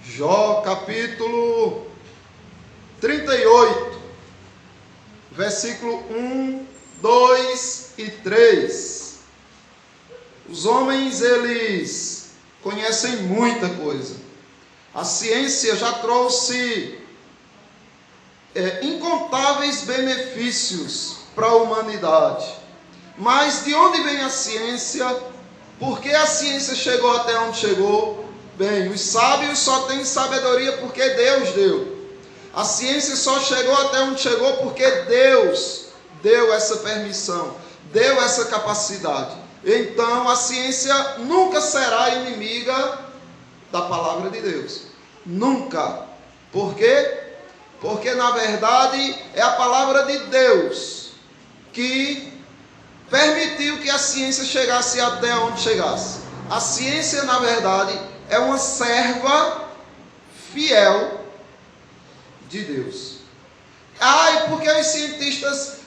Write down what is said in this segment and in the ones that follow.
Jó capítulo 38, versículo 1, 2 e 3. Os homens, eles conhecem muita coisa. A ciência já trouxe incontáveis benefícios para a humanidade. Mas de onde vem a ciência? Por que a ciência chegou até onde chegou? Bem, os sábios só têm sabedoria porque Deus deu. A ciência só chegou até onde chegou porque Deus deu essa permissão, deu essa capacidade. Então a ciência nunca será inimiga da palavra de Deus. Nunca. Por quê? Porque na verdade é a palavra de Deus que permitiu que a ciência chegasse até onde chegasse. A ciência, na verdade, é uma serva fiel de Deus. E porque os cientistas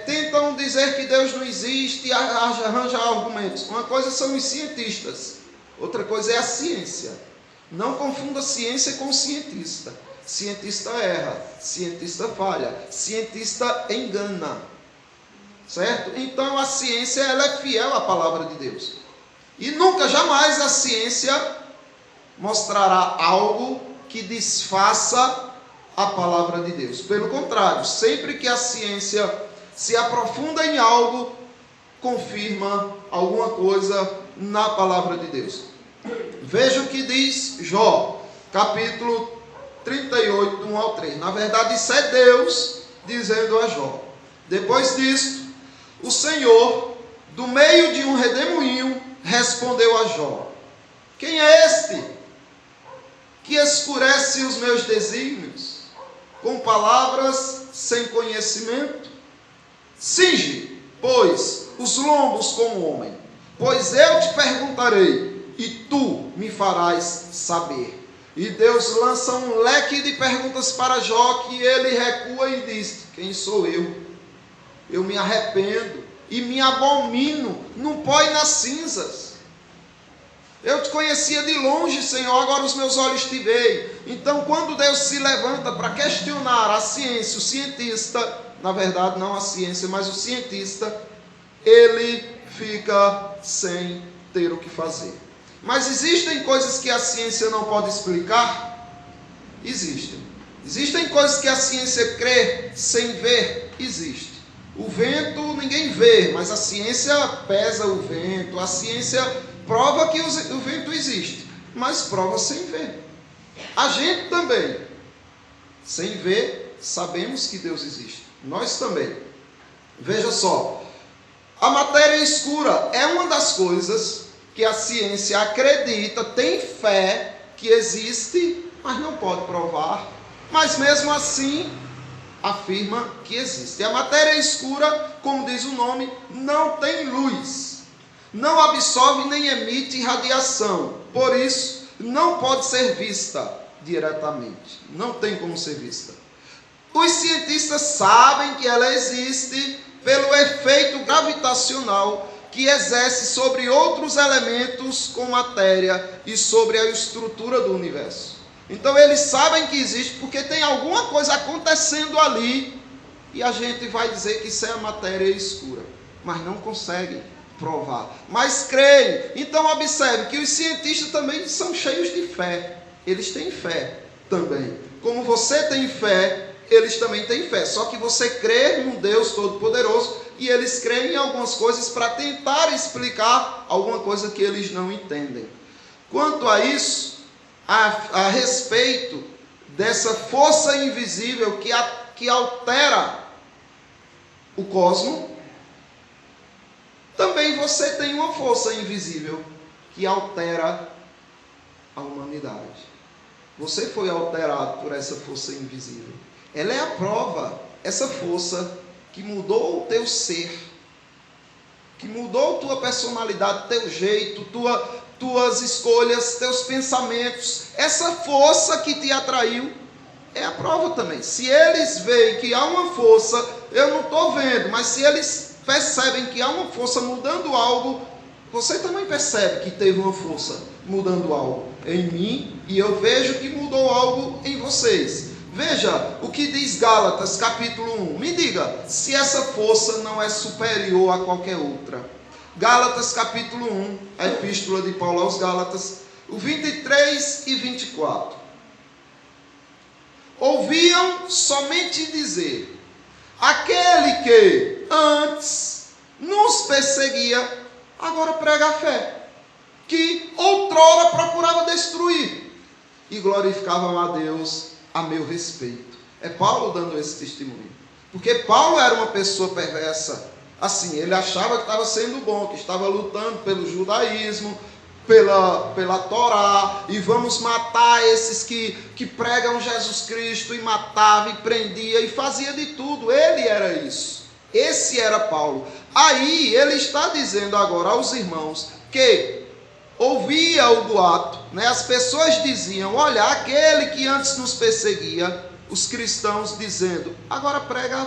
tentam dizer que Deus não existe e arranjar argumentos? Uma coisa são os cientistas, outra coisa é a ciência. Não confunda ciência com cientista. Cientista erra, cientista falha, cientista engana. Certo? Então a ciência, ela é fiel à palavra de Deus. E nunca, jamais a ciência mostrará algo que desfaça a palavra de Deus. Pelo contrário, sempre que a ciência se aprofunda em algo, confirma alguma coisa na palavra de Deus. Veja o que diz Jó, capítulo 38, 1 ao 3. Na verdade, isso é Deus dizendo a Jó. Depois disso, o Senhor, do meio de um redemoinho, respondeu a Jó: quem é este que escurece os meus desígnios com palavras sem conhecimento? Cinge, pois, os lombos como homem, pois eu te perguntarei, e tu me farás saber. E Deus lança um leque de perguntas para Jó, que ele recua e diz: quem sou eu? Eu me arrependo e me abomino no pó e nas cinzas. Eu te conhecia de longe, Senhor, agora os meus olhos te veem. Então, quando Deus se levanta para questionar a ciência, o cientista, na verdade não a ciência, mas o cientista, ele fica sem ter o que fazer. Mas existem coisas que a ciência não pode explicar? Existem. Existem coisas que a ciência crê sem ver? Existe. O vento ninguém vê, mas a ciência pesa o vento, a ciência prova que o vento existe, mas prova sem ver. A gente também, sem ver, sabemos que Deus existe. Nós também. Veja só, a matéria escura é uma das coisas que a ciência acredita, tem fé que existe, mas não pode provar, mas mesmo assim afirma que existe. A matéria escura, como diz o nome, não tem luz, não absorve nem emite radiação, por isso não pode ser vista diretamente, não tem como ser vista. Os cientistas sabem que ela existe pelo efeito gravitacional que exerce sobre outros elementos com matéria e sobre a estrutura do universo. Então eles sabem que existe porque tem alguma coisa acontecendo ali e a gente vai dizer que isso é a matéria escura, mas não conseguem provar, mas creem. Então observe que os cientistas também são cheios de fé, eles têm fé também. Como você tem fé, eles também têm fé, só que você crê em um Deus Todo-Poderoso e eles creem em algumas coisas para tentar explicar alguma coisa que eles não entendem. Quanto a isso, a respeito dessa força invisível que altera o cosmos, também você tem uma força invisível que altera a humanidade. Você foi alterado por essa força invisível. Ela é a prova, essa força que mudou o teu ser, que mudou tua personalidade, teu jeito, tuas escolhas, teus pensamentos. Essa força que te atraiu é a prova também. Se eles veem que há uma força, eu não estou vendo, mas se eles percebem que há uma força mudando algo, você também percebe que teve uma força. mudando algo em mim e eu vejo que mudou algo em vocês. Veja o que diz Gálatas capítulo 1. Me diga se essa força não é superior a qualquer outra. Gálatas capítulo 1, a epístola de Paulo aos Gálatas, o 23 e 24. Ouviam somente dizer: aquele que antes nos perseguia, agora prega a fé, que outrora procurava destruir, e glorificavam a Deus a meu respeito. É Paulo dando esse testemunho, porque Paulo era uma pessoa perversa. Assim, ele achava que estava sendo bom, que estava lutando pelo judaísmo, pela Torá, e vamos matar esses que pregam Jesus Cristo, e matava, e prendia, e fazia de tudo. Ele era isso. Esse era Paulo. Aí ele está dizendo agora aos irmãos que ouvia o boato, né? As pessoas diziam: olha, aquele que antes nos perseguia, os cristãos dizendo, agora prega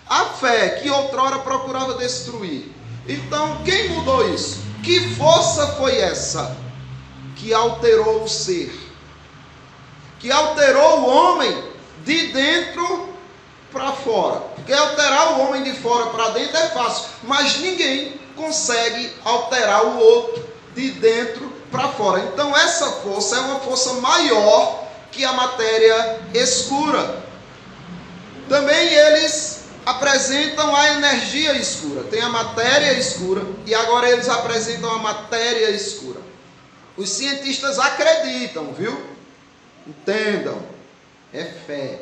a fé que outrora procurava destruir. Então, quem mudou isso? Que força foi essa que alterou o ser, que alterou o homem de dentro para fora? Porque alterar o homem de fora para dentro é fácil, mas ninguém consegue alterar o outro de dentro para fora. Então essa força é uma força maior que a matéria escura. Também eles apresentam a energia escura. Tem a matéria escura e agora eles apresentam a matéria escura. Os cientistas acreditam, viu? Entendam, é fé.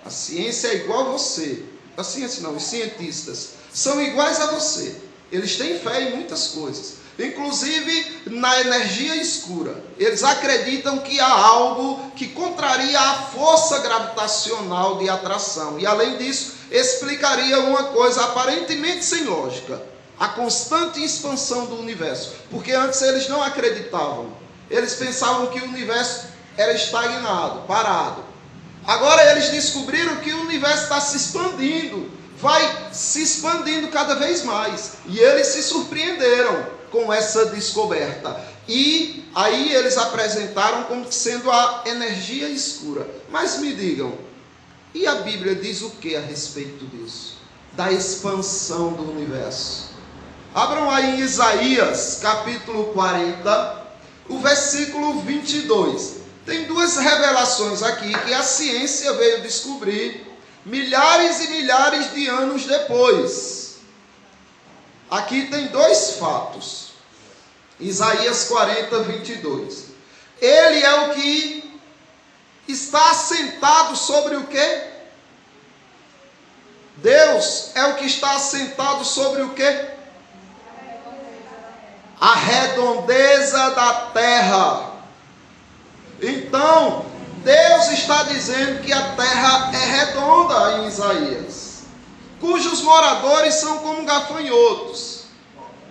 A ciência é igual a você. A ciência não, os cientistas são iguais a você. Eles têm fé em muitas coisas, inclusive na energia escura. Eles acreditam que há algo que contraria a força gravitacional de atração. E além disso, explicaria uma coisa aparentemente sem lógica: a constante expansão do universo. Porque antes eles não acreditavam. Eles pensavam que o universo era estagnado, parado. Agora eles descobriram que o universo está se expandindo, vai se expandindo cada vez mais. E eles se surpreenderam com essa descoberta. E aí eles apresentaram como sendo a energia escura. Mas me digam, e a Bíblia diz o que a respeito disso? Da expansão do universo. Abram aí em Isaías, capítulo 40, o versículo 22. Tem duas revelações aqui que a ciência veio descobrir milhares e milhares de anos depois. Aqui tem dois fatos. Isaías 40, 22. Ele é o que está assentado sobre o quê? Deus é o que está assentado sobre o quê? A redondeza da terra. Então, Deus está dizendo que a terra é redonda em Isaías, cujos moradores são como gafanhotos.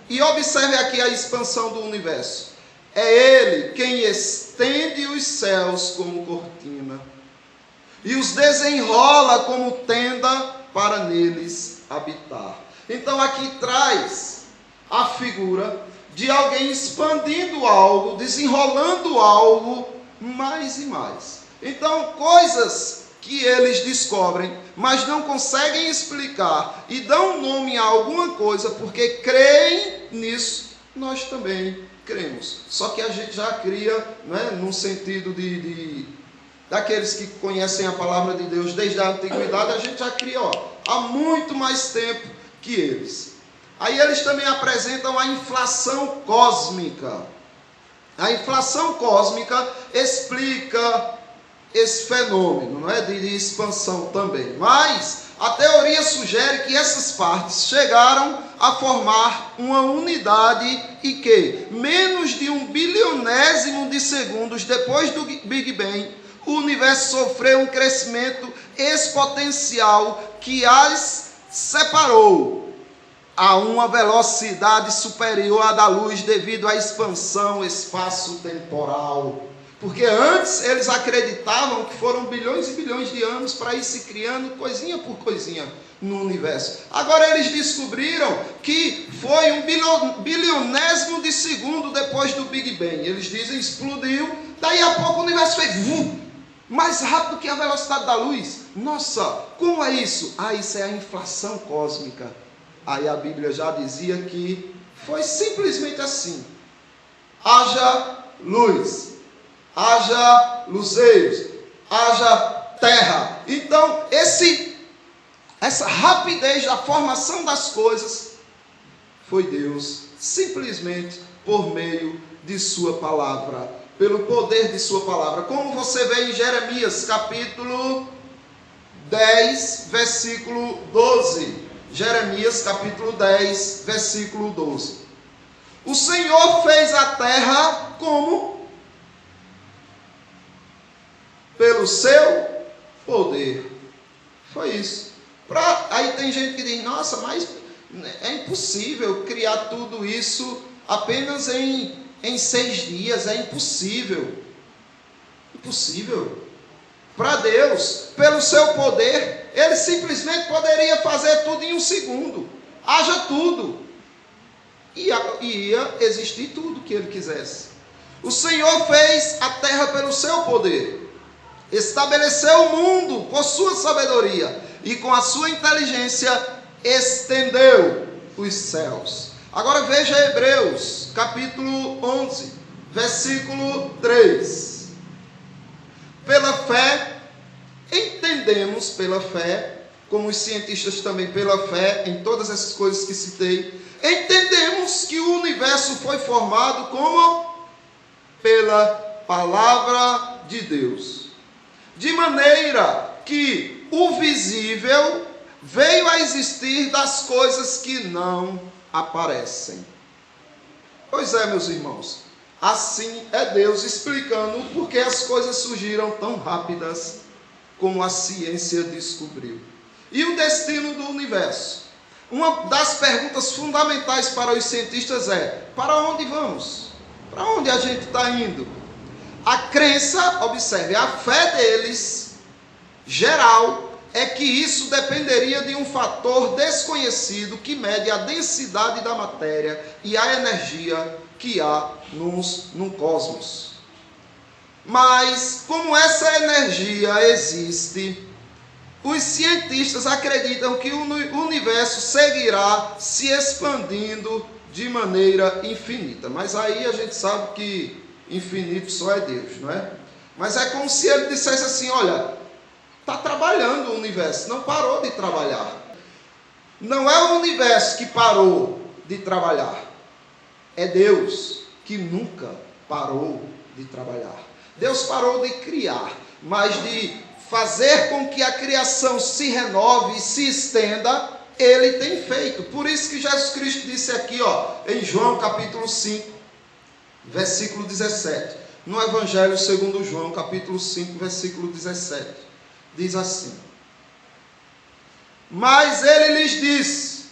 E observe aqui a expansão do universo. É Ele quem estende os céus como cortina e os desenrola como tenda para neles habitar. Então aqui traz a figura de alguém expandindo algo, desenrolando algo mais e mais. Então, coisas que eles descobrem, mas não conseguem explicar e dão nome a alguma coisa porque creem nisso, nós também cremos. Só que a gente já cria, né, num sentido daqueles que conhecem a palavra de Deus desde a antiguidade, a gente já cria há muito mais tempo que eles. Aí eles também apresentam a inflação cósmica. A inflação cósmica explica esse fenômeno, não é, de expansão também. Mas a teoria sugere que essas partes chegaram a formar uma unidade e que, menos de 1 bilionésimo de segundos depois do Big Bang, o universo sofreu um crescimento exponencial que as separou a uma velocidade superior à da luz devido à expansão espaço-temporal. Porque antes eles acreditavam que foram bilhões e bilhões de anos para ir se criando coisinha por coisinha. no universo. Agora eles descobriram que foi um bilionésimo de segundo depois do Big Bang. Eles dizem explodiu, daí a pouco o universo fez mais rápido que a velocidade da luz. Nossa, como é isso? Isso é a inflação cósmica. Aí a Bíblia já dizia que foi simplesmente assim: haja luz, haja luzeiros, haja terra. Então essa rapidez da formação das coisas foi Deus, simplesmente por meio de sua palavra, pelo poder de sua palavra. Como você vê em Jeremias capítulo 10, versículo 12. Jeremias capítulo 10, versículo 12. O Senhor fez a terra como? Pelo seu poder. Foi isso. Aí tem gente que diz, nossa, mas é impossível criar tudo isso apenas em 6 dias, é impossível. Impossível. Para Deus, pelo seu poder, Ele simplesmente poderia fazer tudo em 1 segundo. Haja tudo. E ia existir tudo que Ele quisesse. O Senhor fez a terra pelo seu poder. Estabeleceu o mundo por sua sabedoria. E com a sua inteligência estendeu os céus. Agora veja Hebreus, capítulo 11, versículo 3. Pela fé, entendemos pela fé, como os cientistas também pela fé, em todas essas coisas que citei, entendemos que o universo foi formado como? Pela palavra de Deus. De maneira que o visível veio a existir das coisas que não aparecem. Pois é, meus irmãos, assim é Deus explicando por que as coisas surgiram tão rápidas como a ciência descobriu. E o destino do universo? Uma das perguntas fundamentais para os cientistas é: para onde vamos? Para onde a gente está indo? A crença, observe, a fé deles, geral, é que isso dependeria de um fator desconhecido que mede a densidade da matéria e a energia que há no cosmos. Mas, como essa energia existe, os cientistas acreditam que o universo seguirá se expandindo de maneira infinita. Mas aí a gente sabe que infinito só é Deus, não é? Mas é como se ele dissesse assim: olha, está trabalhando o universo, não parou de trabalhar. Não é o universo que parou de trabalhar, é Deus que nunca parou de trabalhar. Deus parou de criar, mas de fazer com que a criação se renove e se estenda, Ele tem feito. Por isso que Jesus Cristo disse aqui, em João capítulo 5, versículo 17, no Evangelho segundo João, capítulo 5, versículo 17, diz assim: mas Ele lhes disse: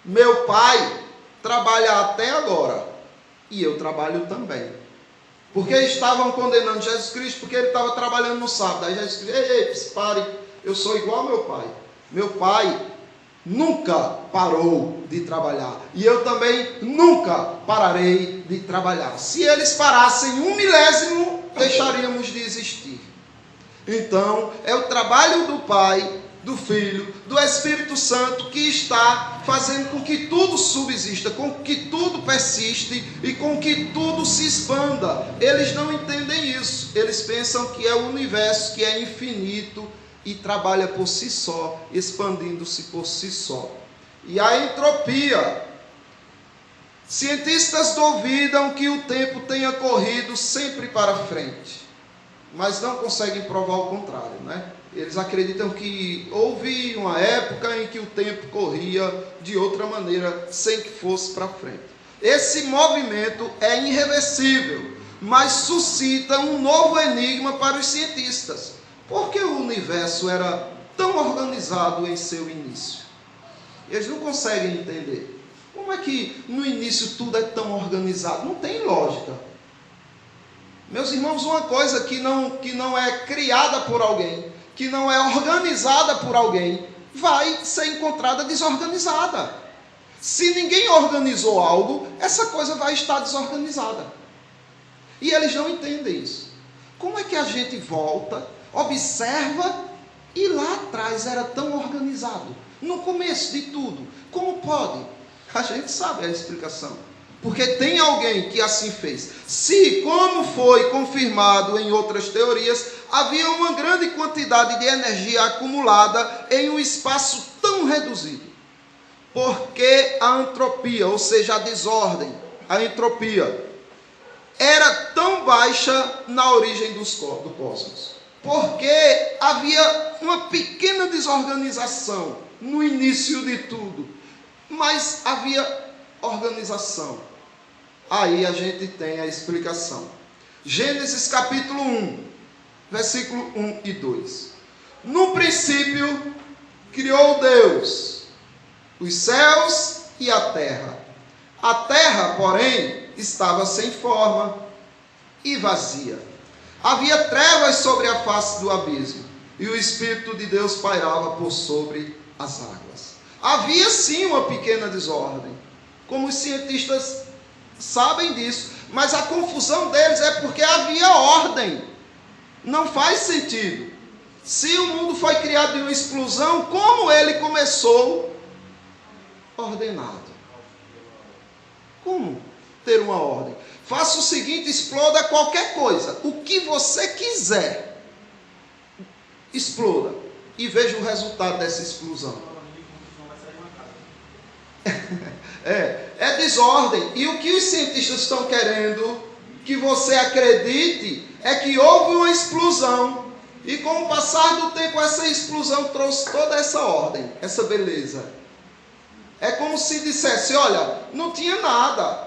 meu Pai trabalha até agora, e eu trabalho também. Porque estavam condenando Jesus Cristo, porque Ele estava trabalhando no sábado. Aí Jesus Cristo: ei, pare, eu sou igual ao meu Pai. Meu Pai nunca parou de trabalhar, e eu também nunca pararei de trabalhar. Se eles parassem 1 milésimo, deixaríamos de existir. Então, é o trabalho do Pai, do Filho, do Espírito Santo que está fazendo com que tudo subsista, com que tudo persiste e com que tudo se expanda. Eles não entendem isso. Eles pensam que é o universo que é infinito e trabalha por si só, expandindo-se por si só. E a entropia. Cientistas duvidam que o tempo tenha corrido sempre para frente, mas não conseguem provar o contrário, né? Eles acreditam que houve uma época em que o tempo corria de outra maneira, sem que fosse para frente. Esse movimento é irreversível, mas suscita um novo enigma para os cientistas. Por que o universo era tão organizado em seu início? Eles não conseguem entender. Como é que no início tudo é tão organizado? Não tem lógica. Meus irmãos, uma coisa que não é criada por alguém, que não é organizada por alguém, vai ser encontrada desorganizada. Se ninguém organizou algo, essa coisa vai estar desorganizada. E eles não entendem isso. Como é que a gente volta, observa, e lá atrás era tão organizado? No começo de tudo. Como pode? A gente sabe a explicação. Porque tem alguém que assim fez. Se, como foi confirmado em outras teorias, havia uma grande quantidade de energia acumulada em um espaço tão reduzido. Porque a entropia, ou seja, a desordem, a entropia, era tão baixa na origem do cosmos. Porque havia uma pequena desorganização no início de tudo. Mas havia organização. Aí a gente tem a explicação. Gênesis capítulo 1, versículo 1 e 2. No princípio, criou Deus os céus e a terra. A terra, porém, estava sem forma e vazia. Havia trevas sobre a face do abismo, e o Espírito de Deus pairava por sobre as águas. Havia sim uma pequena desordem, como os cientistas sabem disso, mas a confusão deles é porque havia ordem. Não faz sentido. Se o mundo foi criado em uma explosão, como ele começou ordenado? Como ter uma ordem? Faça o seguinte, exploda qualquer coisa, o que você quiser, exploda, e veja o resultado dessa explosão. É desordem. E o que os cientistas estão querendo que você acredite é que houve uma explosão, e com o passar do tempo essa explosão trouxe toda essa ordem, essa beleza. É como se dissesse, olha, não tinha nada,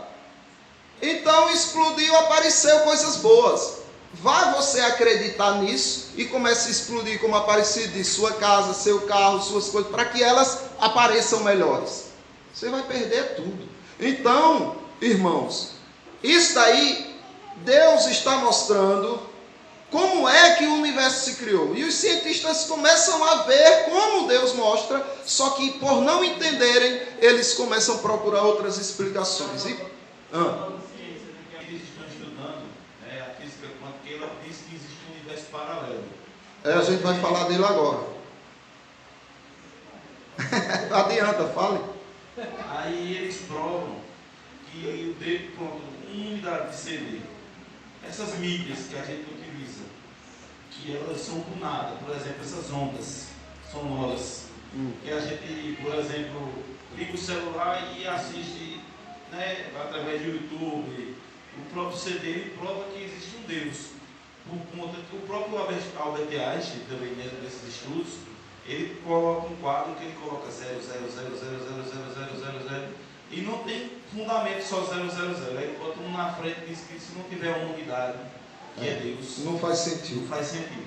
então explodiu, apareceu coisas boas. Vai você acreditar nisso e comece a explodir como apareceu de sua casa, seu carro, suas coisas, para que elas apareçam melhores. Você vai perder tudo. Então, irmãos, isso daí, Deus está mostrando como é que o universo se criou. E os cientistas começam a ver como Deus mostra, só que por não entenderem, eles começam a procurar outras explicações. Eles estão estudando a física quântica, ela diz que existe um universo paralelo. A gente vai falar dele agora. Adianta, fale. Aí eles provam que o dedo, pronto, uma unidade de CD, essas mídias que a gente utiliza, que elas são do nada, por exemplo, essas ondas sonoras, que a gente, por exemplo, liga o celular e assiste, através do YouTube, o próprio CD ele prova que existe um Deus. O próprio Albert Einstein, também nesses estudos, ele coloca um quadro que ele coloca 0, 0, 0, 0, 0, 0, 0, 0, 0, e não tem fundamento só 0, 0, 0. Aí bota um na frente e diz que se não tiver uma unidade, que é Deus. Não faz sentido. Não faz sentido.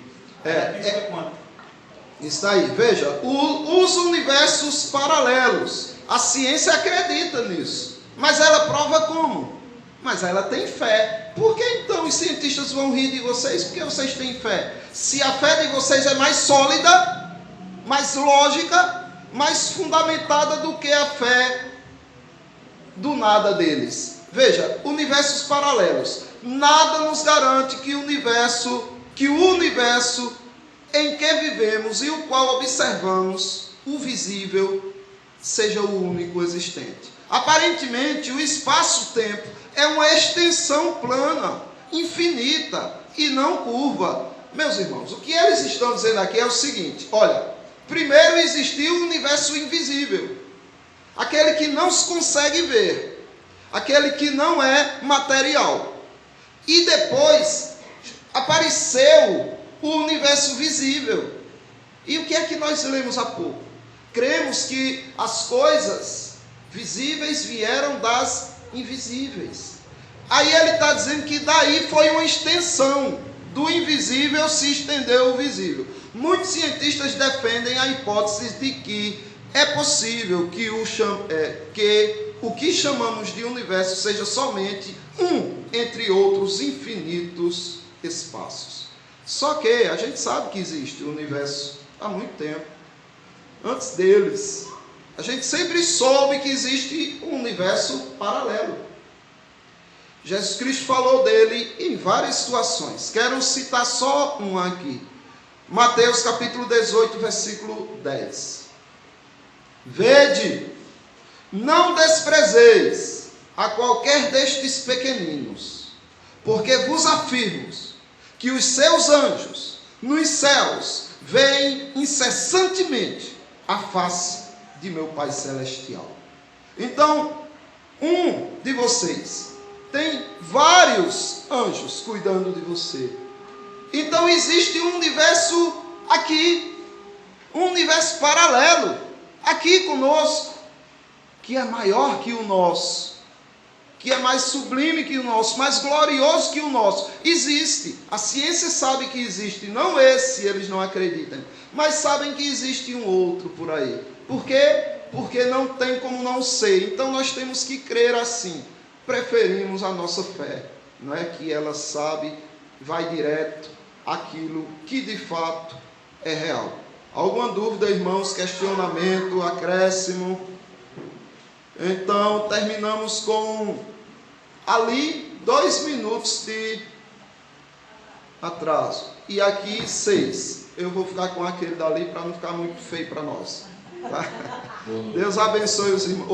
Isso aí, veja, os universos paralelos, a ciência acredita nisso, mas ela prova como? Mas ela tem fé. Por que então os cientistas vão rir de vocês? Porque vocês têm fé. Se a fé de vocês é mais sólida, mais lógica, mais fundamentada do que a fé do nada deles. Veja, universos paralelos. Nada nos garante que o universo em que vivemos e o qual observamos, o visível, seja o único existente. Aparentemente, o espaço-tempo é uma extensão plana, infinita e não curva. Meus irmãos, o que eles estão dizendo aqui é o seguinte, olha, primeiro existiu o universo invisível, aquele que não se consegue ver, aquele que não é material. E depois apareceu o universo visível. E o que é que nós lemos há pouco? Cremos que as coisas visíveis vieram das invisíveis. Aí ele está dizendo que daí foi uma extensão. Do invisível se estendeu o visível. Muitos cientistas defendem a hipótese de que é possível que o que chamamos de universo seja somente um entre outros infinitos espaços. Só que a gente sabe que existe o universo há muito tempo. antes deles. A gente sempre soube que existe um universo paralelo. Jesus Cristo falou dele em várias situações. Quero citar só uma aqui. Mateus capítulo 18, versículo 10. Vede, não desprezeis a qualquer destes pequeninos, porque vos afirmo que os seus anjos nos céus veem incessantemente a face de meu Pai Celestial. Então, um de vocês tem vários anjos cuidando de você. Então existe um universo aqui, um universo paralelo, aqui conosco, que é maior que o nosso, que é mais sublime que o nosso, mais glorioso que o nosso. Existe, a ciência sabe que existe, não esse, eles não acreditam, mas sabem que existe um outro por aí. Por quê? Porque não tem como não ser. Então nós temos que crer assim. Preferimos a nossa fé, não é que ela sabe, vai direto àquilo que de fato é real. Alguma dúvida, irmãos? Questionamento, acréscimo? Então terminamos com ali 2 minutos de atraso e aqui 6. Eu vou ficar com aquele dali para não ficar muito feio para nós, tá? Deus abençoe os irmãos.